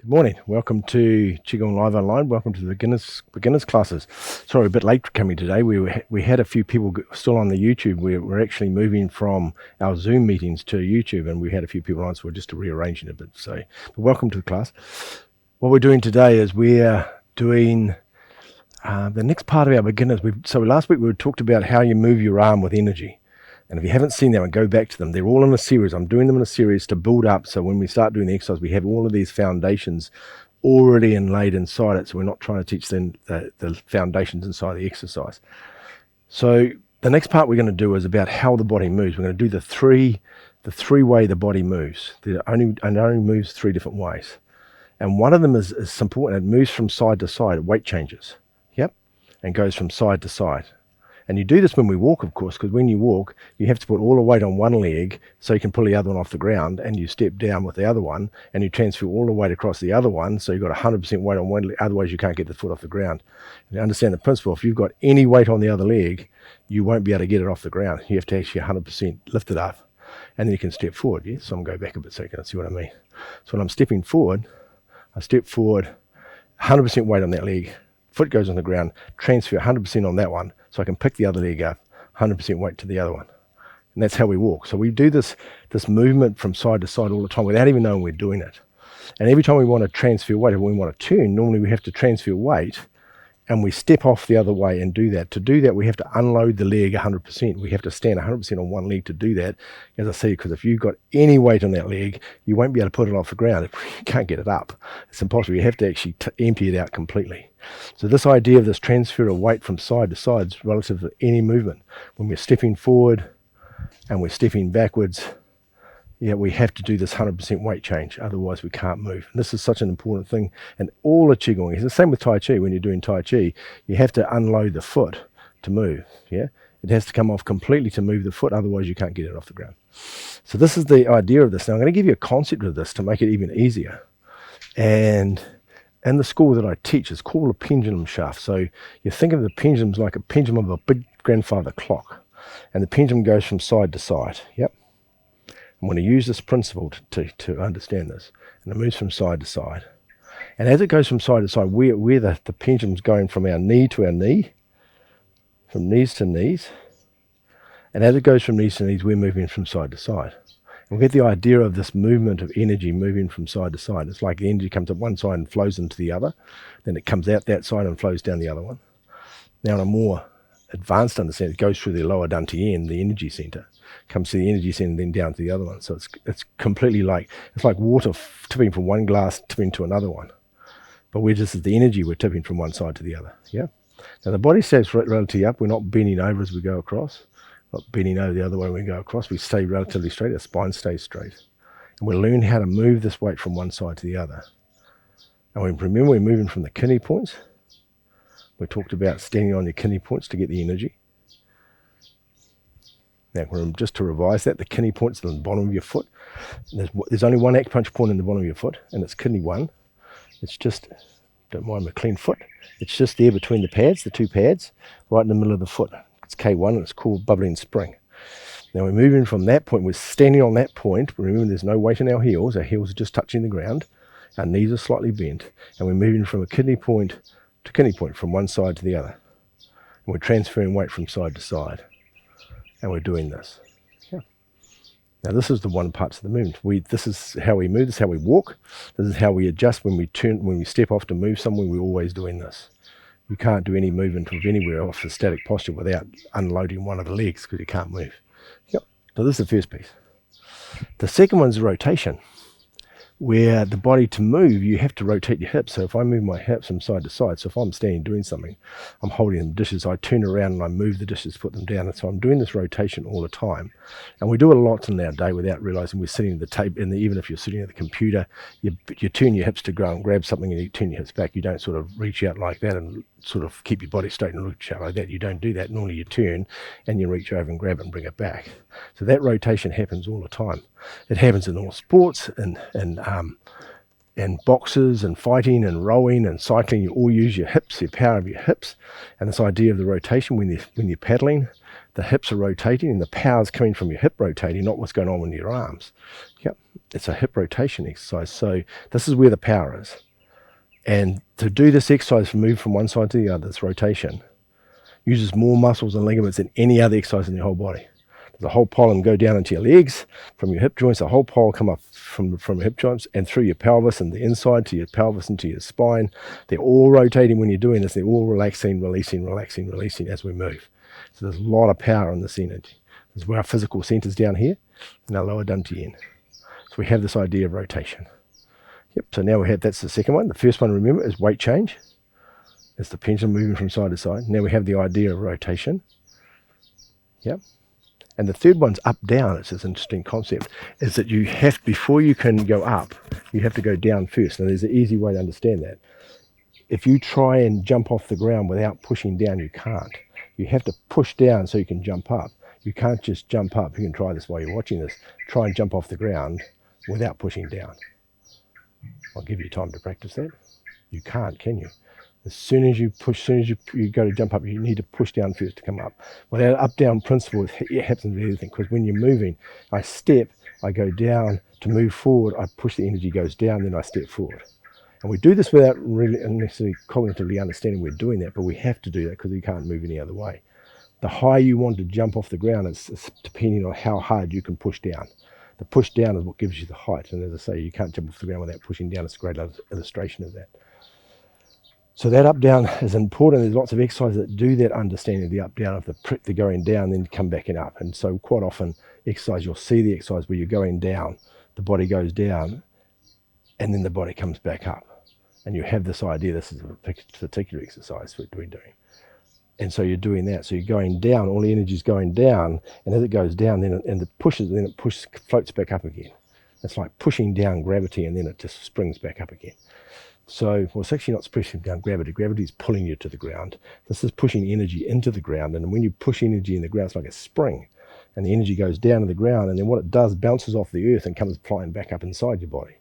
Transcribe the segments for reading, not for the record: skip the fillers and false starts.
Good morning. Welcome to Qigong Live Online. Welcome to the beginners classes. Sorry, a bit late coming today. We had a few people still on the YouTube. We're actually moving from our Zoom meetings to YouTube, and we had a few people on, so we're just rearranging a bit. But welcome to the class. What we're doing today is we're doing the next part of our beginners. So last week we talked about how you move your arm with energy. And if you haven't seen them, go back to them. They're all in a series. I'm doing them in a series to build up. So when we start doing the exercise, we have all of these foundations already inlaid inside it. So we're not trying to teach them the foundations inside the exercise. So the next part we're going to do is about how the body moves. We're going to do the three way the body moves. It only moves three different ways. And one of them is simple, and it moves from side to side. Weight changes. Yep. And goes from side to side. And you do this when we walk, of course, because when you walk, you have to put all the weight on one leg so you can pull the other one off the ground, and you step down with the other one, and you transfer all the weight across the other one, so you've got 100% weight on one leg, otherwise you can't get the foot off the ground. And you understand the principle. If you've got any weight on the other leg, you won't be able to get it off the ground. You have to actually 100% lift it up, and then you can step forward. Yeah? So I'm going to go back a bit so you can see what I mean. So when I'm stepping forward, I step forward, 100% weight on that leg, foot goes on the ground, transfer 100% on that one, so I can pick the other leg up, 100% weight to the other one. And that's how we walk. So we do this movement from side to side all the time without even knowing we're doing it. And every time we want to transfer weight, or we want to turn, normally we have to transfer weight, and we step off the other way and do that. To do that, we have to unload the leg 100%. We have to stand 100% on one leg to do that, as I say, because if you've got any weight on that leg, you won't be able to put it off the ground. You can't get it up. It's impossible. You have to actually empty it out completely. So this idea of this transfer of weight from side to side is relative to any movement. When we're stepping forward and we're stepping backwards, we have to do this 100% weight change, otherwise we can't move. And this is such an important thing. And all the Qigong, it's the same with Tai Chi. When you're doing Tai Chi, you have to unload the foot to move. Yeah, it has to come off completely to move the foot, otherwise you can't get it off the ground. So this is the idea of this. Now I'm going to give you a concept of this to make it even easier. And the school that I teach is called a pendulum shaft. So you think of the pendulums like a pendulum of a big grandfather clock. And the pendulum goes from side to side. Yep. I'm going to use this principle to understand this. And it moves from side to side. And as it goes from side to side, we're the pendulum's going from our knee to our knee, from knees to knees. And as it goes from knees to knees, we're moving from side to side. And we get the idea of this movement of energy moving from side to side. It's like the energy comes up one side and flows into the other. Then it comes out that side and flows down the other one. Now, in a more advanced understanding, it goes through the lower dantian, the energy center, comes to the energy center and then down to the other one. So it's completely like water tipping from one glass, tipping to another one. But we're just the energy, we're tipping from one side to the other. Yeah. Now the body stays relatively up. We're not bending over as we go across. Not bending over the other way when we go across. We stay relatively straight. Our spine stays straight. And we'll learn how to move this weight from one side to the other. And remember, we're moving from the kidney points. We talked about standing on your kidney points to get the energy. Now, just to revise that, the kidney points are on the bottom of your foot. There's only one acupuncture point in the bottom of your foot, and it's kidney 1. It's just, don't mind my clean foot, it's just there between the pads, the two pads, right in the middle of the foot. It's K1 and it's called bubbling spring. Now we're moving from that point, we're standing on that point. Remember, there's no weight in our heels are just touching the ground. Our knees are slightly bent, and we're moving from a kidney point to kidney point, from one side to the other. And we're transferring weight from side to side. And we're doing this. Yeah. Now this is the one parts of the movement. This is how we move, this is how we walk, this is how we adjust when we step off to move somewhere. We're always doing this. You can't do any movement of anywhere off the static posture without unloading one of the legs, because you can't move. Yep. So this is the first piece. The second one's rotation, where the body to move, you have to rotate your hips. So if I move my hips from side to side, so if I'm standing doing something, I'm holding the dishes, I turn around and I move the dishes, put them down. And so I'm doing this rotation all the time. And we do it a lot in our day without realizing we're sitting at the table. And even if you're sitting at the computer, you turn your hips to go and grab something, and you turn your hips back. You don't sort of reach out like that and sort of keep your body straight and reach out like that. You don't do that. Normally you turn and you reach over and grab it and bring it back. So that rotation happens all the time. It happens in all sports and boxes and fighting and rowing and cycling. You all use your hips, the power of your hips. And this idea of the rotation when you're paddling, the hips are rotating and the power's coming from your hip rotating, not what's going on with your arms. Yep, it's a hip rotation exercise. So this is where the power is. And to do this exercise, move from one side to the other, this rotation, uses more muscles and ligaments than any other exercise in your whole body. The whole pole and go down into your legs, from your hip joints, the whole pole come up from your hip joints and through your pelvis and the inside to your pelvis and to your spine. They're all rotating when you're doing this. They're all relaxing, releasing, relaxing, releasing as we move. So there's a lot of power in this energy. This is where our physical center's down here and our lower dantian. So we have this idea of rotation. Yep, so now we have, that's the second one. The first one, remember, is weight change. It's the pendulum moving from side to side. Now we have the idea of rotation. Yep. And the third one's up down. It's this interesting concept, is that you have, before you can go up, you have to go down first. Now there's an easy way to understand that. If you try and jump off the ground without pushing down, you can't. You have to push down so you can jump up. You can't just jump up. You can try this while you're watching this. Try and jump off the ground without pushing down. I'll give you time to practice that. You can't, can you? As soon as you push, as soon as you go to jump up, you need to push down first to come up. Well, that up-down principle, it happens with everything, because when you're moving, I step, I go down. To move forward, I push, the energy goes down, then I step forward. And we do this without really necessarily cognitively understanding we're doing that, but we have to do that because you can't move any other way. The higher you want to jump off the ground, it's depending on how hard you can push down. The push down is what gives you the height. And as I say, you can't jump off the ground without pushing down. It's a great illustration of that. So that up down is important. There's lots of exercises that do that understanding of the up down, of the going down, then come back and up. And so quite often exercise, you'll see the exercise where you're going down, the body goes down, and then the body comes back up. And you have this idea, this is a particular exercise that we're doing. And so you're doing that. So you're going down, all the energy is going down, and as it goes down, then it floats back up again. It's like pushing down gravity, and then it just springs back up again. So, well, it's actually not pushing down gravity. Gravity is pulling you to the ground. This is pushing energy into the ground. And when you push energy in the ground, it's like a spring. And the energy goes down to the ground. And then what it does, bounces off the earth and comes flying back up inside your body.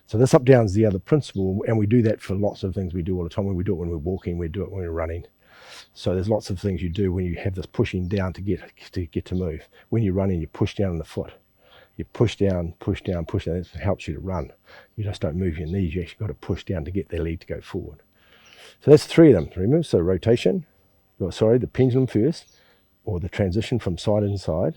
So this up down is the other principle. And we do that for lots of things we do all the time. When we do it when we're walking, we do it when we're running. So there's lots of things you do when you have this pushing down to get to move. When you're running, you push down on the foot. You push down, push down, push down. It helps you to run. You just don't move your knees. You actually got to push down to get their leg to go forward. So that's three of them, remember? So rotation, the pendulum first, or the transition from side to side.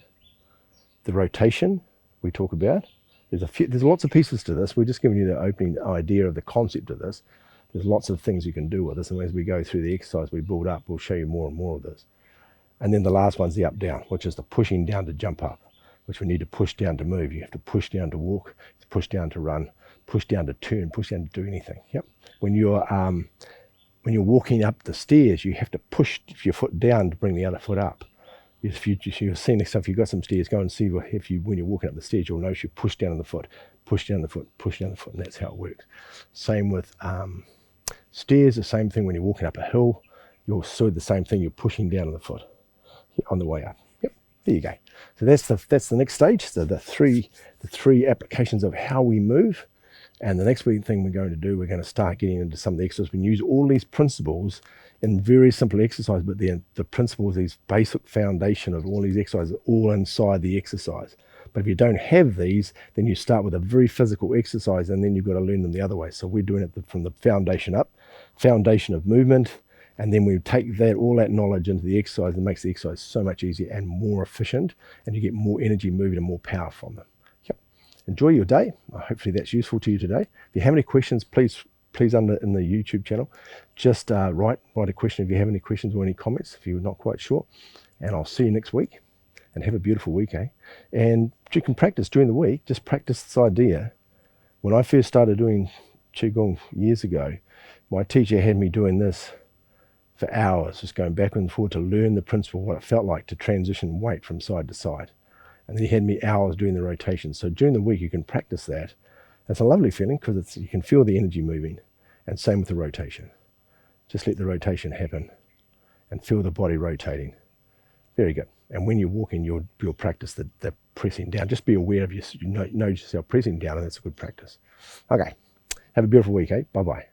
The rotation we talk about. There's lots of pieces to this. We're just giving you the opening idea of the concept of this. There's lots of things you can do with this. And as we go through the exercise we build up, we'll show you more and more of this. And then the last one's the up down, which is the pushing down to jump up, which we need to push down to move. You have to push down to walk, push down to run, push down to turn, push down to do anything. Yep. When you're walking up the stairs, you have to push your foot down to bring the other foot up. If you're seeing this stuff, you've got some stairs, go and see when you're walking up the stairs, you'll notice you push down on the foot, push down the foot, push down the foot, and that's how it works. Same with stairs, the same thing when you're walking up a hill, you'll see the same thing, you're pushing down on the foot on the way up. Yep, there you go. So that's the next stage. So the three applications of how we move. And the next thing we're going to do, we're going to start getting into some of the exercises. We can use all these principles in very simple exercise, but the principles, these basic foundation of all these exercises, are all inside the exercise. But if you don't have these, then you start with a very physical exercise, and then you've got to learn them the other way. So we're doing it from the foundation up, foundation of movement, and then we take all that knowledge into the exercise, and makes the exercise so much easier and more efficient, and you get more energy moving and more power from them. Yep. Enjoy your day. Hopefully that's useful to you today. If you have any questions, please in the YouTube channel, just write a question if you have any questions or any comments if you're not quite sure. And I'll see you next week. And have a beautiful week, eh? And you can practice during the week. Just practice this idea. When I first started doing Qigong years ago, my teacher had me doing this for hours, just going back and forward to learn the principle, what it felt like to transition weight from side to side. And then he had me hours doing the rotation. So during the week, you can practice that. It's a lovely feeling because you can feel the energy moving. And same with the rotation. Just let the rotation happen and feel the body rotating. Very good. And when you're walking, you'll practice the pressing down. Just be aware of notice yourself pressing down, and that's a good practice. Okay. Have a beautiful week, eh? Bye-bye.